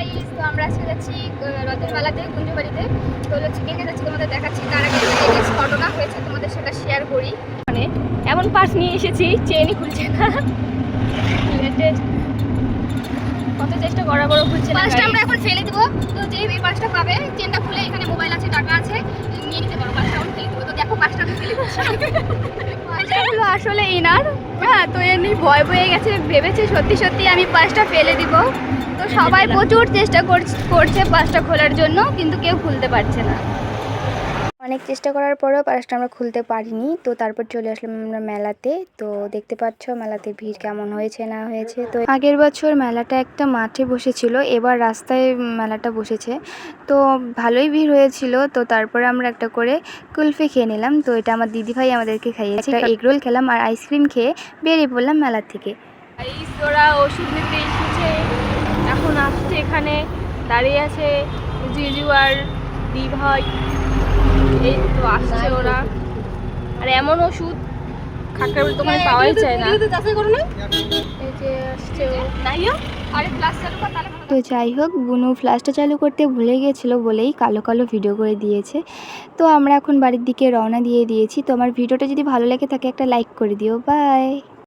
Guys, তো আমরা আজকে যাচ্ছি রথের মেলাতে কুঞ্জবাড়িতে। তো হচ্ছে কে কে যাচ্ছি তোমাদের দেখাচ্ছি। তার আগে একটা ঘটনা হয়েছে তোমাদের সেটা শেয়ার করি। মানে এমন পার্স নিয়ে এসেছি, চেনই খুলছে না। লেটেস্ট কত চেষ্টা করার পরও খুলছে না। পার্সটা আমরা এখন ফেলে দিব। তো যে এই পার্সটা পাবে, চেনটা খুলে এখানে মোবাইল আছে, টাকা আছে, নিয়ে নিতে পারো। পার্সটা এখন ফেলে দিব। তো দেখো পার্সটা আমি ফেলে দিচ্ছি। পার্সটা হলো আসলে ইনার। হ্যাঁ, তো এমনি ভয় বয়ে গেছে, ভেবেছে সত্যি সত্যি আমি পার্সটা ফেলে দিব। তো সবাই প্রচুর চেষ্টা করছে পার্সটা খোলার জন্য, কিন্তু কেউ খুলতে পারছে না। অনেক চেষ্টা করার পরেও পার্সটা আমরা খুলতে পারিনি। তো তারপর চলে আসলাম আমরা মেলাতে। তো দেখতে পাচ্ছ মেলাতে ভিড় কেমন হয়েছে না হয়েছে। তো আগের বছর মেলাটা একটা মাঠে বসেছিল, এবার রাস্তায় মেলাটা বসেছে। তো ভালোই ভিড় হয়েছিল। তো তারপরে আমরা একটা করে কুলফি খেয়ে নিলাম। তো এটা আমার দিদিভাই আমাদেরকে খাইয়েছে। এগরোল খেলাম আর আইসক্রিম খেয়ে বেরিয়ে পড়লাম মেলার থেকে। ওরা ওষুধ নিতে এসেছে, এখন আসছে, এখানে দাঁড়িয়ে আছে জিজু আর দিভাই। এই তো আসছে ওরা। আর এমন ওষুধ খাকড়ার দোকানে পাওয়াই যায় না। এই যে আসছে ও। তো যাই হোক, বুনু ফ্ল্যাশটা চালু করতে ভুলে গিয়েছিল বলেই কালো কালো ভিডিও করে দিয়েছে। তো আমরা এখন বাড়ির দিকে রওনা দিয়ে দিয়েছি। তো আমার ভিডিওটা যদি ভালো লেগে থাকে একটা লাইক করে দিও। বাই।